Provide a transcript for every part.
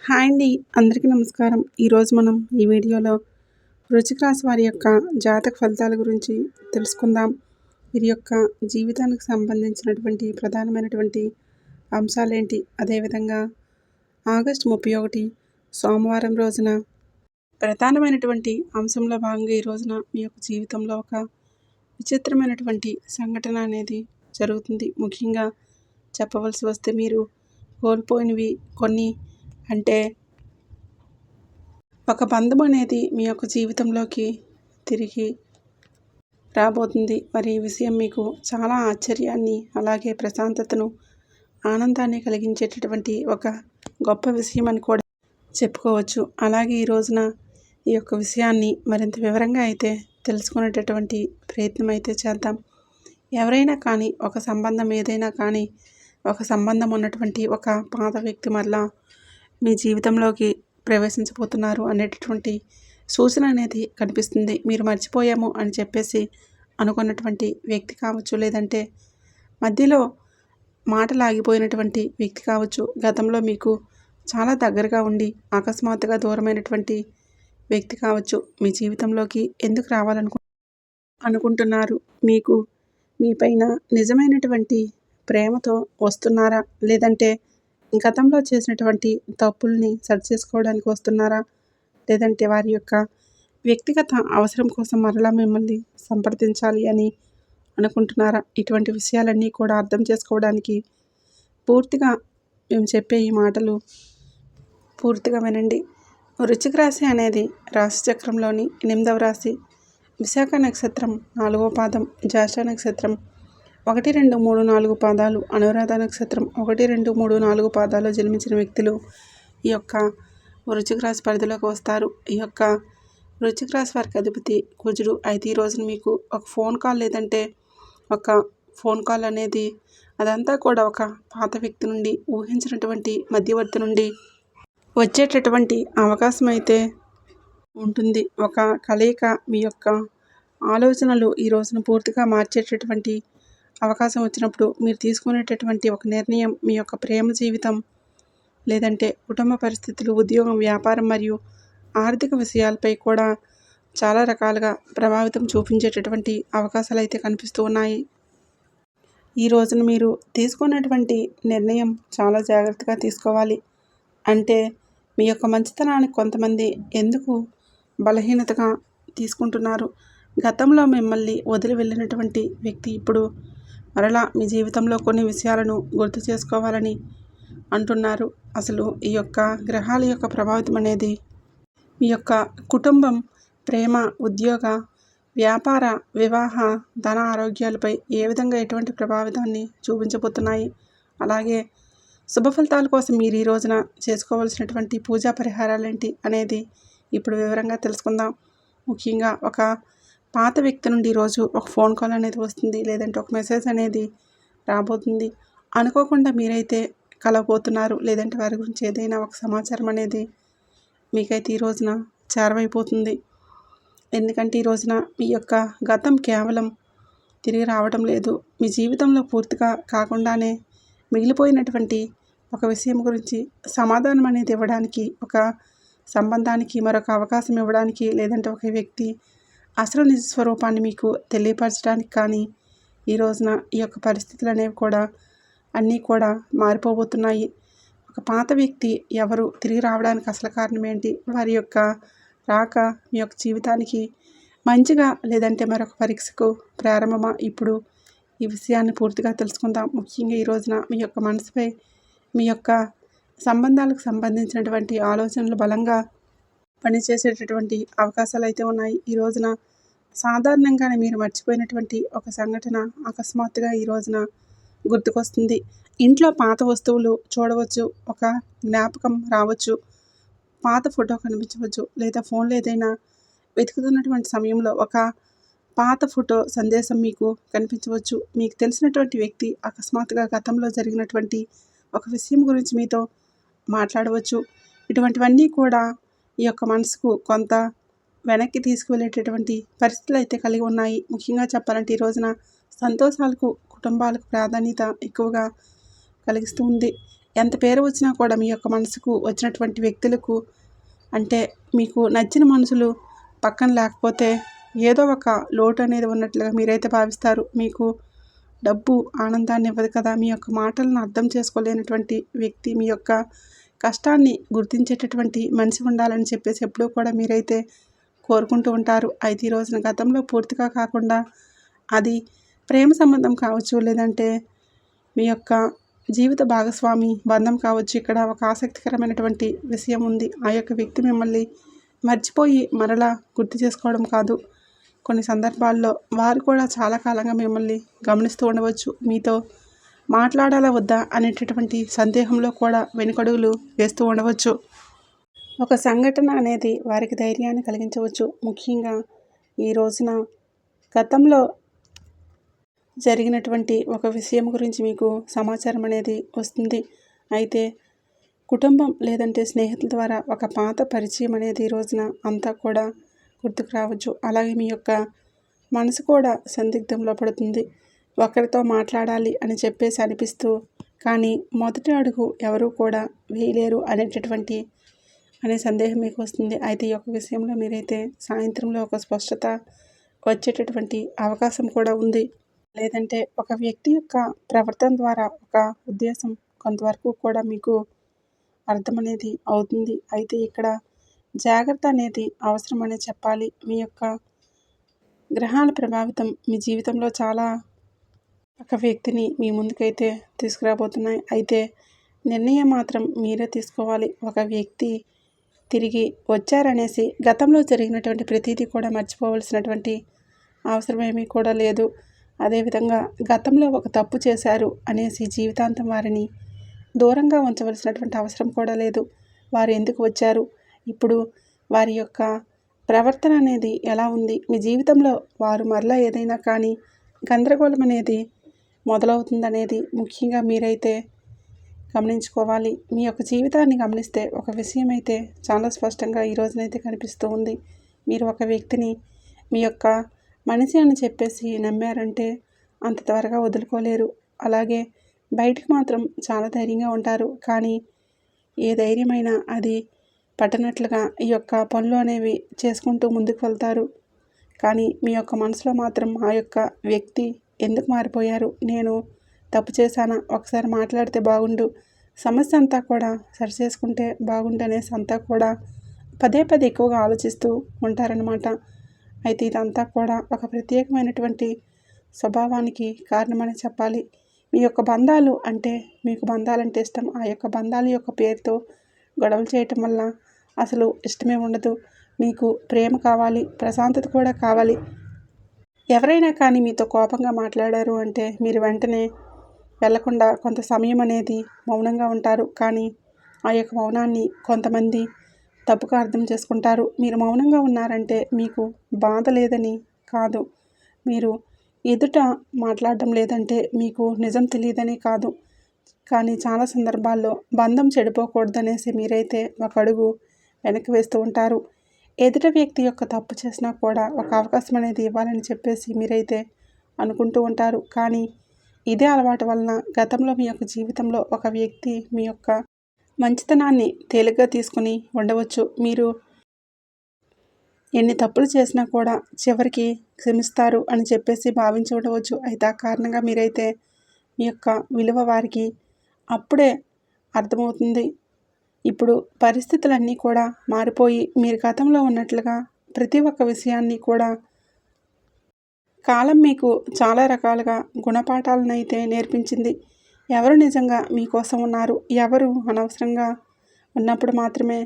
Hi అండి. అందరికీ నమస్కారం. ఈరోజు మనం ఈ వీడియోలో వృశ్చిక రాశి వారి యొక్క జాతక ఫలితాల గురించి తెలుసుకుందాం. వీరి యొక్క జీవితానికి సంబంధించినటువంటి ప్రధానమైనటువంటి అంశాలేంటి, అదేవిధంగా ఆగస్టు 31 సోమవారం రోజున ప్రధానమైనటువంటి అంశంలో భాగంగా ఈ రోజున మీ యొక్క జీవితంలో ఒక విచిత్రమైనటువంటి సంఘటన అనేది జరుగుతుంది. ముఖ్యంగా చెప్పవలసి వస్తే మీరు కోల్పోయినవి కొన్ని, అంటే ఒక బంధం అనేది మీ యొక్క జీవితంలోకి తిరిగి రాబోతుంది. మరి ఈ విషయం మీకు చాలా ఆశ్చర్యాన్ని, అలాగే ప్రశాంతతను, ఆనందాన్ని కలిగించేటటువంటి ఒక గొప్ప విషయం అని కూడా చెప్పుకోవచ్చు. అలాగే ఈ రోజున ఈ యొక్క విషయాన్ని మరింత వివరంగా అయితే తెలుసుకునేటటువంటి ప్రయత్నం అయితే చేద్దాం. ఎవరైనా కానీ, ఒక సంబంధం ఏదైనా కానీ, ఒక సంబంధం ఉన్నటువంటి ఒక పాత వ్యక్తి మరలా మీ జీవితంలోకి ప్రవేశించబోతున్నారు అనేటటువంటి సూచన అనేది కనిపిస్తుంది. మీరు మర్చిపోయాము అని చెప్పేసి అనుకున్నటువంటి వ్యక్తి కావచ్చు, లేదంటే మధ్యలో మాటలు ఆగిపోయినటువంటి వ్యక్తి కావచ్చు, గతంలో మీకు చాలా దగ్గరగా ఉండి అకస్మాత్తుగా దూరమైనటువంటి వ్యక్తి కావచ్చు, మీ జీవితంలోకి ఎందుకు అనుకుంటున్నారు. మీకు మీ పైన నిజమైనటువంటి ప్రేమతో వస్తున్నారా, లేదంటే గతంలో చేసినటువంటి తప్పుల్ని సరి చేసుకోవడానికి వస్తున్నారా, లేదంటే వారి యొక్క వ్యక్తిగత అవసరం కోసం మరలా మిమ్మల్ని సంప్రదించాలి అని అనుకుంటున్నారా? ఇటువంటి విషయాలన్నీ కూడా అర్థం చేసుకోవడానికి పూర్తిగా మేము చెప్పే ఈ మాటలు పూర్తిగా వినండి. వృశ్చిక రాశి అనేది రాశి చక్రంలోని 8వ రాశి. విశాఖ నక్షత్రం 4వ పాదం, జ్యేష్ఠ నక్షత్రం 1, 2, 3, 4 పాదాలు, అనురాధ నక్షత్రం 1, 2, 3, 4 పాదాలు జన్మించిన వ్యక్తులు ఈ యొక్క వృశ్చిక రాశి పరిధిలోకి వస్తారు. ఈ యొక్క వృశ్చిక రాశి వారికి అధిపతి కుజుడు. అయితే ఈ రోజున మీకు ఒక ఫోన్ కాల్, లేదంటే ఒక ఫోన్ కాల్ అనేది అదంతా కూడా ఒక పాత వ్యక్తి నుండి, ఊహించినటువంటి మధ్యవర్తి నుండి వచ్చేటటువంటి అవకాశం అయితే ఉంటుంది. ఒక కలయిక మీ యొక్క ఆలోచనలు ఈ రోజున పూర్తిగా మార్చేటటువంటి అవకాశం వచ్చినప్పుడు మీరు తీసుకునేటటువంటి ఒక నిర్ణయం మీ యొక్క ప్రేమ జీవితం, లేదంటే కుటుంబ పరిస్థితులు, ఉద్యోగం, వ్యాపారం మరియు ఆర్థిక విషయాలపై కూడా చాలా రకాలుగా ప్రభావితం చూపించేటటువంటి అవకాశాలు అయితే కనిపిస్తూ ఉన్నాయి. ఈ రోజున మీరు తీసుకున్నటువంటి నిర్ణయం చాలా జాగ్రత్తగా తీసుకోవాలి. అంటే మీ యొక్క మంచితనానికి కొంతమంది ఎందుకు బలహీనతగా తీసుకుంటున్నారు. గతంలో మిమ్మల్ని వదిలి వెళ్ళినటువంటి వ్యక్తి ఇప్పుడు మరలా మీ జీవితంలో కొన్ని విషయాలను గుర్తు చేసుకోవాలని అంటున్నారు. అసలు ఈ యొక్క గ్రహాల యొక్క ప్రభావితం అనేది మీ యొక్క కుటుంబం, ప్రేమ, ఉద్యోగ, వ్యాపార, వివాహ, ధన, ఆరోగ్యాలపై ఏ విధంగా ఎటువంటి ప్రభావితాన్ని చూపించబోతున్నాయి. అలాగే శుభ ఫలితాల కోసం మీరు ఈ రోజున చేసుకోవాల్సినటువంటి పూజా పరిహారాలేంటి అనేది ఇప్పుడు వివరంగా తెలుసుకుందాం. ముఖ్యంగా ఒక పాత వ్యక్తి నుండి ఈరోజు ఒక ఫోన్ కాల్ అనేది వస్తుంది, లేదంటే ఒక మెసేజ్ అనేది రాబోతుంది. అనుకోకుండా మీరైతే కలవబోతున్నారు, లేదంటే వారి గురించి ఏదైనా ఒక సమాచారం అనేది మీకైతే ఈ రోజున చేరవైపోతుంది. ఎందుకంటే ఈ రోజున మీ యొక్క గతం కేవలం తిరిగి రావడం లేదు. మీ జీవితంలో పూర్తిగా కాకుండానే మిగిలిపోయినటువంటి ఒక విషయం గురించి సమాధానం అనేది ఇవ్వడానికి, ఒక సంబంధానికి మరొక అవకాశం ఇవ్వడానికి, లేదంటే ఒక వ్యక్తి అసలు నిజ స్వరూపాన్ని మీకు తెలియపరచడానికి కానీ ఈ రోజున ఈ యొక్క పరిస్థితులు అనేవి కూడా అన్నీ కూడా మారిపోబోతున్నాయి. ఒక పాత వ్యక్తి ఎవరు, తిరిగి రావడానికి అసలు కారణం ఏంటి, వారి యొక్క రాక మీ యొక్క జీవితానికి మంచిగా, లేదంటే మరొక పరీక్షకు ప్రారంభమా, ఇప్పుడు ఈ విషయాన్ని పూర్తిగా తెలుసుకుందాం. ముఖ్యంగా ఈ రోజున మీ యొక్క మనసుపై, మీ యొక్క సంబంధాలకు సంబంధించినటువంటి ఆలోచనలు బలంగా పనిచేసేటటువంటి అవకాశాలు అయితే ఉన్నాయి. ఈ రోజున సాధారణంగానే మీరు మర్చిపోయినటువంటి ఒక సంఘటన అకస్మాత్తుగా ఈ రోజున గుర్తుకొస్తుంది. ఇంట్లో పాత వస్తువులు చూడవచ్చు, ఒక జ్ఞాపకం రావచ్చు, పాత ఫోటో కనిపించవచ్చు, లేదా ఫోన్లో ఏదైనా వెతుకుతున్నటువంటి సమయంలో ఒక పాత ఫోటో సందేశం మీకు కనిపించవచ్చు. మీకు తెలిసినటువంటి వ్యక్తి అకస్మాత్తుగా గతంలో జరిగినటువంటి ఒక విషయం గురించి మీతో మాట్లాడవచ్చు. ఇటువంటివన్నీ కూడా ఈ యొక్క మనసుకు కొంత వెనక్కి తీసుకువెళ్ళేటటువంటి పరిస్థితులు అయితే కలిగి ఉన్నాయి. ముఖ్యంగా చెప్పాలంటే ఈ రోజున సంతోషాలకు, కుటుంబాలకు ప్రాధాన్యత ఎక్కువగా కలిగిస్తూ ఉంది. ఎంత పేరు వచ్చినా కూడా మీ యొక్క మనసుకు వచ్చినటువంటి వ్యక్తులకు అంటే మీకు నచ్చిన మనుషులు పక్కన లేకపోతే ఏదో ఒక లోటు అనేది ఉన్నట్లుగా మీరైతే భావిస్తారు. మీకు డబ్బు ఆనందాన్ని ఇవ్వదు కదా. మీ యొక్క మాటలను అర్థం చేసుకోలేనటువంటి వ్యక్తి, మీ యొక్క కష్టాన్ని గుర్తించేటటువంటి మనిషి ఉండాలని చెప్పేసి ఎప్పుడూ కూడా మీరైతే కోరుకుంటూ ఉంటారు. అయితే ఈ రోజున గతంలో పూర్తిగా కాకుండా అది ప్రేమ సంబంధం కావచ్చు, లేదంటే మీ యొక్క జీవిత భాగస్వామి బంధం కావచ్చు. ఇక్కడ ఒక ఆసక్తికరమైనటువంటి విషయం ఉంది. ఆ యొక్క వ్యక్తి మిమ్మల్ని మర్చిపోయి మరలా గుర్తు చేసుకోవడం కాదు, కొన్ని సందర్భాల్లో వారు కూడా చాలా కాలంగా మిమ్మల్ని గమనిస్తూ ఉండవచ్చు. మీతో మాట్లాడాలా వద్దా అనేటటువంటి సందేహంలో కూడా వెనుకడుగులు వేస్తూ ఉండవచ్చు. ఒక సంఘటన అనేది వారికి ధైర్యాన్ని కలిగించవచ్చు. ముఖ్యంగా ఈ రోజున గతంలో జరిగినటువంటి ఒక విషయం గురించి మీకు సమాచారం అనేది వస్తుంది. అయితే కుటుంబం లేదంటే స్నేహితుల ద్వారా ఒక పాత పరిచయం అనేది ఈ రోజున అంతా కూడా గుర్తుకు రావచ్చు. అలాగే మీ యొక్క మనసు కూడా సందిగ్ధంలో పడుతుంది. ఒకరితో మాట్లాడాలి అని చెప్పేసి అనిపిస్తూ కానీ మొదటి అడుగు ఎవరూ కూడా వేయలేరు అనే సందేహం మీకు వస్తుంది. అయితే ఈ యొక్క విషయంలో మీరైతే సాయంత్రంలో ఒక స్పష్టత వచ్చేటటువంటి అవకాశం కూడా ఉంది. లేదంటే ఒక వ్యక్తి యొక్క ప్రవర్తన ద్వారా ఒక ఉద్దేశం కొంతవరకు కూడా మీకు అర్థం అనేది అవుతుంది. అయితే ఇక్కడ జాగ్రత్త అనేది అవసరం అనే చెప్పాలి. మీ యొక్క గ్రహాల ప్రభావితం మీ జీవితంలో చాలా ఒక వ్యక్తిని మీ ముందుకైతే తీసుకురాబోతున్నాయి. అయితే నిర్ణయం మాత్రం మీరే తీసుకోవాలి. ఒక వ్యక్తి తిరిగి వచ్చారనేసి గతంలో జరిగినటువంటి ప్రతీదీ కూడా మర్చిపోవలసినటువంటి అవసరం ఏమీ కూడా లేదు. అదేవిధంగా గతంలో ఒక తప్పు చేశారు అనేసి జీవితాంతం వారిని దూరంగా ఉంచవలసినటువంటి అవసరం కూడా లేదు. వారు ఎందుకు వచ్చారు, ఇప్పుడు వారి యొక్క ప్రవర్తన అనేది ఎలా ఉంది, మీ జీవితంలో వారు మరలా ఏదైనా కానీ గందరగోళం అనేది మొదలవుతుందనేది ముఖ్యంగా మీరైతే గమనించుకోవాలి. మీ యొక్క జీవితాన్ని గమనిస్తే ఒక విషయం అయితే చాలా స్పష్టంగా ఈ రోజునైతే కనిపిస్తూ ఉంది. మీరు ఒక వ్యక్తిని మీ యొక్క మనిషి అని చెప్పేసి నమ్మారంటే అంత త్వరగా వదులుకోలేరు. అలాగే బయటికి మాత్రం చాలా ధైర్యంగా ఉంటారు. కానీ ఏ ధైర్యమైనా అది పట్టనట్లుగా ఈ యొక్క పనులు అనేవి చేసుకుంటూ ముందుకు వెళ్తారు. కానీ మీ యొక్క మనసులో మాత్రం ఆ యొక్క వ్యక్తి ఎందుకు మారిపోయారు, నేను తప్పు చేశానా, ఒకసారి మాట్లాడితే బాగుండు, సమస్య అంతా కూడా సరిచేసుకుంటే బాగుండు అనేసి అంతా కూడా పదే పదే ఎక్కువగా ఆలోచిస్తూ ఉంటారనమాట. అయితే ఇదంతా కూడా ఒక ప్రత్యేకమైనటువంటి స్వభావానికి కారణమని చెప్పాలి. మీ యొక్క బంధాలు అంటే మీకు బంధాలంటే ఇష్టం. ఆ యొక్క బంధాల యొక్క పేరుతో గొడవలు చేయటం వల్ల అసలు ఇష్టమే ఉండదు. మీకు ప్రేమ కావాలి, ప్రశాంతత కూడా కావాలి. ఎవరైనా కానీ మీతో కోపంగా మాట్లాడారు అంటే మీరు వెంటనే వెళ్లకుండా కొంత సమయం అనేది మౌనంగా ఉంటారు. కానీ ఆ యొక్క మౌనాన్ని కొంతమంది తప్పుగా అర్థం చేసుకుంటారు. మీరు మౌనంగా ఉన్నారంటే మీకు బాధ లేదని కాదు, మీరు ఎదుట మాట్లాడడం లేదంటే మీకు నిజం తెలియదని కాదు. కానీ చాలా సందర్భాల్లో బంధం చెడిపోకూడదనేసి మీరైతే ఒక అడుగు వెనక్కి వేస్తూ ఉంటారు. ఎదుట వ్యక్తి యొక్క తప్పు చేసినా కూడా ఒక అవకాశం అనేది ఇవ్వాలని చెప్పేసి మీరైతే అనుకుంటూ ఉంటారు. కానీ ఇదే అలవాటు వలన గతంలో మీ యొక్క జీవితంలో ఒక వ్యక్తి మీ యొక్క మంచితనాన్ని తేలిగ్గా తీసుకుని ఉండవచ్చు. మీరు ఎన్ని తప్పులు చేసినా కూడా చివరికి క్షమిస్తారు అని చెప్పేసి భావించి ఉండవచ్చు. అయితే ఆ కారణంగా మీరైతే మీ యొక్క విలువ వారికి అప్పుడే అర్థమవుతుంది. ఇప్పుడు పరిస్థితులన్నీ కూడా మారిపోయి మీరు గతంలో ఉన్నట్లుగా ప్రతి ఒక్క విషయాన్ని కూడా కాలం మీకు చాలా రకాలుగా గుణపాఠాలను అయితే నేర్పించింది. ఎవరు నిజంగా మీకోసం ఉన్నారు, ఎవరు అనవసరంగా ఉన్నప్పుడు మాత్రమే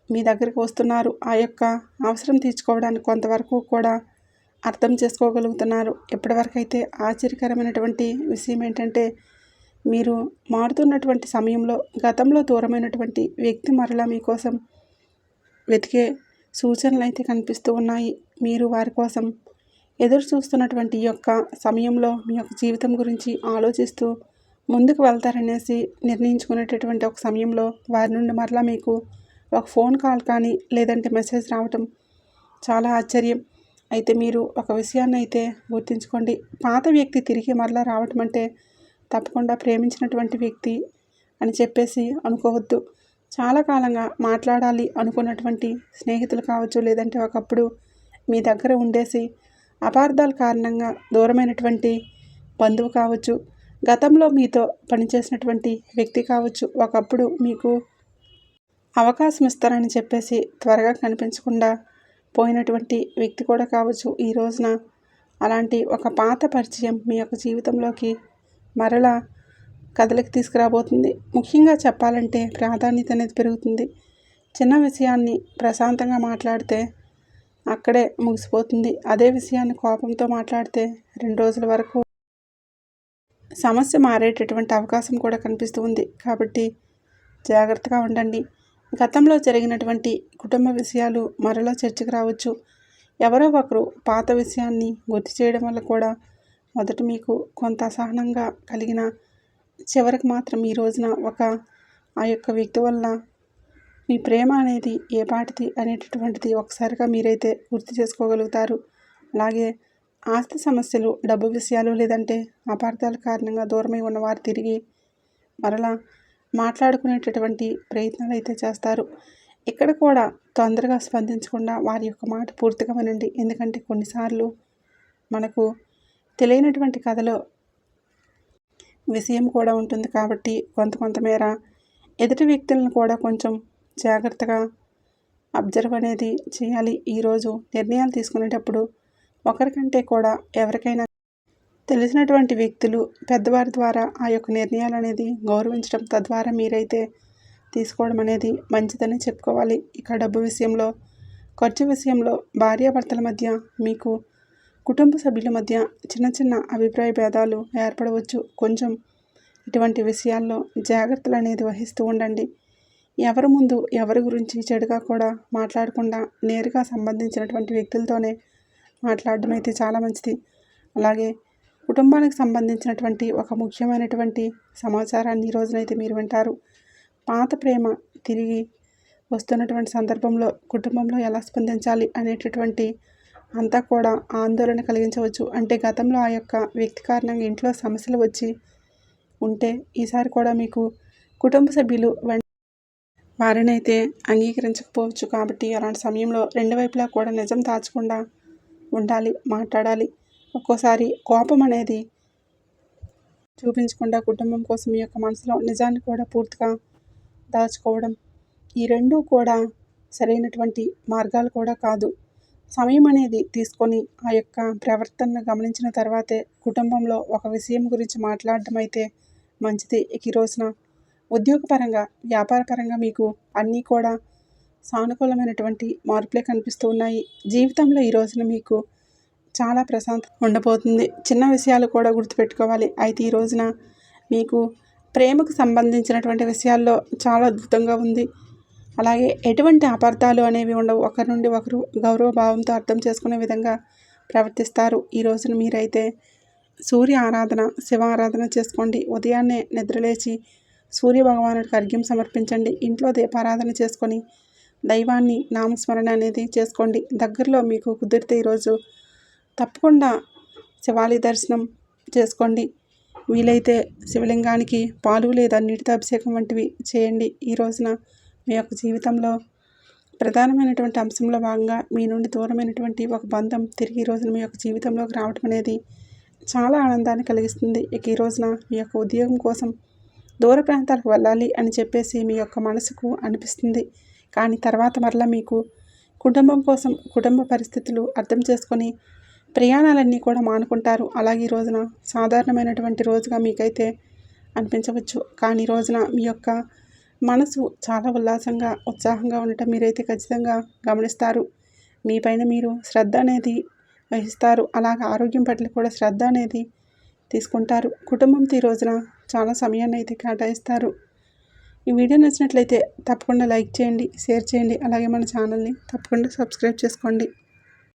మీ దగ్గరికి వస్తున్నారు, ఆ యొక్క అవసరం తీర్చుకోవడానికి కొంతవరకు కూడా అర్థం చేసుకోగలుగుతున్నారు. ఇప్పటివరకు అయితే ఆశ్చర్యకరమైనటువంటి విషయం ఏంటంటే మీరు మారుతున్నటువంటి సమయంలో గతంలో దూరమైనటువంటి వ్యక్తి మరలా మీకోసం వెతికే సూచనలు అయితే కనిపిస్తూ ఉన్నాయి. మీరు వారి కోసం ఎదురు చూస్తున్నటువంటి ఈ యొక్క సమయంలో మీ యొక్క జీవితం గురించి ఆలోచిస్తూ ముందుకు వెళ్తారనేసి నిర్ణయించుకునేటటువంటి ఒక సమయంలో వారి నుండి మరలా మీకు ఒక ఫోన్ కాల్ కానీ లేదంటే మెసేజ్ రావటం చాలా ఆశ్చర్యం. అయితే మీరు ఒక విషయాన్ని అయితే గుర్తుంచుకోండి. పాత వ్యక్తి తిరిగి మరలా రావటం అంటే తప్పకుండా ప్రేమించినటువంటి వ్యక్తి అని చెప్పేసి అనుకోవద్దు. చాలా కాలంగా మాట్లాడాలి అనుకున్నటువంటి స్నేహితులు కావచ్చు, లేదంటే ఒకప్పుడు మీ దగ్గర ఉండేసి అపార్థాల కారణంగా దూరమైనటువంటి బంధువు కావచ్చు, గతంలో మీతో పనిచేసినటువంటి వ్యక్తి కావచ్చు, ఒకప్పుడు మీకు అవకాశం ఇస్తారని చెప్పేసి త్వరగా కనిపించకుండా పోయినటువంటి వ్యక్తి కూడా కావచ్చు. ఈ రోజున అలాంటి ఒక పాత పరిచయం మీ యొక్క జీవితంలోకి మరలా కథలికి తీసుకురాబోతుంది. ముఖ్యంగా చెప్పాలంటే ప్రాధాన్యత అనేది పెరుగుతుంది. చిన్న విషయాన్ని ప్రశాంతంగా మాట్లాడితే అక్కడే ముగిసిపోతుంది. అదే విషయాన్ని కోపంతో మాట్లాడితే 2 రోజుల వరకు సమస్య మారేటటువంటి అవకాశం కూడా కనిపిస్తూ ఉంది. కాబట్టి జాగ్రత్తగా ఉండండి. గతంలో జరిగినటువంటి కుటుంబ విషయాలు మరలా చర్చకు రావచ్చు. ఎవరో ఒకరు పాత విషయాన్ని గుర్తు చేయడం వల్ల కూడా మొదట మీకు కొంత అసహనంగా కలిగిన చివరికి మాత్రం ఈ రోజున ఆ యొక్క వ్యక్తి వల్ల మీ ప్రేమ అనేది ఏ పాటిది అనేటటువంటిది ఒకసారిగా మీరైతే గుర్తు చేసుకోగలుగుతారు. అలాగే ఆస్తి సమస్యలు, డబ్బు విషయాలు, లేదంటే అపార్థాల కారణంగా దూరమై ఉన్నవారు తిరిగి మరలా మాట్లాడుకునేటటువంటి ప్రయత్నాలు అయితే చేస్తారు. ఇక్కడ కూడా తొందరగా స్పందించకుండా వారి యొక్క మాట పూర్తిగా వినండి. ఎందుకంటే కొన్నిసార్లు మనకు తెలియనటువంటి కథలో విషయం కూడా ఉంటుంది. కాబట్టి కొంతమేర ఎదుటి వ్యక్తులను కూడా కొంచెం జాగ్రత్తగా అబ్జర్వ్ అనేది చేయాలి. ఈరోజు నిర్ణయాలు తీసుకునేటప్పుడు ఒకరికంటే కూడా ఎవరికైనా తెలిసినటువంటి వ్యక్తులు, పెద్దవారి ద్వారా ఆ యొక్క నిర్ణయాలు అనేది గౌరవించడం, తద్వారా మీరైతే తీసుకోవడం అనేది మంచిదని చెప్పుకోవాలి. ఇక డబ్బు విషయంలో, ఖర్చు విషయంలో భార్యాభర్తల మధ్య, మీకు కుటుంబ సభ్యుల మధ్య చిన్న అభిప్రాయ భేదాలు ఏర్పడవచ్చు. కొంచెం ఇటువంటి విషయాల్లో జాగ్రత్తలు అనేది వహిస్తూ ఉండండి. ఎవరి ముందు ఎవరి గురించి చెడుగా కూడా మాట్లాడకుండా నేరుగా సంబంధించినటువంటి వ్యక్తులతోనే మాట్లాడడం అయితే చాలా మంచిది. అలాగే కుటుంబానికి సంబంధించినటువంటి ఒక ముఖ్యమైనటువంటి సమాచారాన్ని ఈ రోజునైతే మీరు వింటారు. పాత ప్రేమ తిరిగి వస్తున్నటువంటి సందర్భంలో కుటుంబంలో ఎలా స్పందించాలి అనేటటువంటి అంతా కూడా ఆందోళన కలిగించవచ్చు. అంటే గతంలో ఆ యొక్క వ్యక్తి కారణంగా ఇంట్లో సమస్యలు వచ్చి ఉంటే ఈసారి కూడా మీకు కుటుంబ సభ్యులు వారినైతే అంగీకరించకపోవచ్చు. కాబట్టి అలాంటి సమయంలో 2 వైపులా కూడా నిజం దాచకుండా ఉండాలి, మాట్లాడాలి. ఒక్కోసారి కోపం అనేది చూపించకుండా కుటుంబం కోసం మీ యొక్క మనసులో నిజాన్ని కూడా పూర్తిగా దాచుకోవడం, ఈ రెండూ కూడా సరైనటువంటి మార్గాలు కూడా కాదు. సమయం అనేది తీసుకొని ఆ యొక్క ప్రవర్తనను గమనించిన తర్వాతే కుటుంబంలో ఒక విషయం గురించి మాట్లాడడం అయితే మంచిది. ఈ రోజున ఉద్యోగపరంగా, వ్యాపారపరంగా మీకు అన్నీ కూడా సానుకూలమైనటువంటి మార్పులే కనిపిస్తూ ఉన్నాయి. జీవితంలో ఈ రోజున మీకు చాలా ప్రశాంతత ఉండబోతుంది. చిన్న విషయాలు కూడా గుర్తుపెట్టుకోవాలి. అయితే ఈ రోజున మీకు ప్రేమకు సంబంధించినటువంటి విషయాల్లో చాలా అద్భుతంగా ఉంది. అలాగే ఎటువంటి అపార్థాలు అనేవి ఉండవు. ఒకరి నుండి ఒకరు గౌరవ భావంతో అర్థం చేసుకునే విధంగా ప్రవర్తిస్తారు. ఈ రోజున మీరైతే సూర్య ఆరాధన, శివ ఆరాధన చేసుకోండి. ఉదయాన్నే నిద్రలేచి సూర్య భగవానుడికి అర్ఘ్యం సమర్పించండి. ఇంట్లో దీపారాధన చేసుకొని దైవాన్ని నామస్మరణ అనేది చేసుకోండి. దగ్గరలో మీకు కుదిరితే ఈరోజు తప్పకుండా శివాలయ దర్శనం చేసుకోండి. వీలైతే శివలింగానికి పాలు లేదా నీటితో అభిషేకం వంటివి చేయండి. ఈ రోజున మీ యొక్క జీవితంలో ప్రధానమైనటువంటి అంశంలో భాగంగా మీ నుండి దూరమైనటువంటి ఒక బంధం తిరిగి ఈ రోజున మీ యొక్క జీవితంలోకి రావడం అనేది చాలా ఆనందాన్ని కలిగిస్తుంది. ఇక ఈ రోజున మీ యొక్క ఉద్యోగం కోసం దూర ప్రాంతాలకు వెళ్ళాలి అని చెప్పేసి మీ యొక్క మనసుకు అనిపిస్తుంది. కానీ తర్వాత మరలా మీకు కుటుంబం కోసం కుటుంబ పరిస్థితులు అర్థం చేసుకొని ప్రయాణాలన్నీ కూడా మానుకుంటారు. అలాగే ఈ రోజున సాధారణమైనటువంటి రోజుగా మీకైతే అనిపించవచ్చు. కానీ ఈ రోజున మీ యొక్క మనసు చాలా ఉల్లాసంగా, ఉత్సాహంగా ఉండటం మీరైతే ఖచ్చితంగా గమనిస్తారు. మీ పైన మీరు శ్రద్ధ అనేది వహిస్తారు. అలాగే ఆరోగ్యం పట్ల కూడా శ్రద్ధ అనేది తీసుకుంటారు. కుటుంబంతో ఈ రోజున చాలా సమయాన్ని అయితే కేటాయిస్తారు. ఈ వీడియో నచ్చినట్లయితే తప్పకుండా లైక్ చేయండి, షేర్ చేయండి. అలాగే మన ఛానల్ని తప్పకుండా సబ్స్క్రైబ్ చేసుకోండి.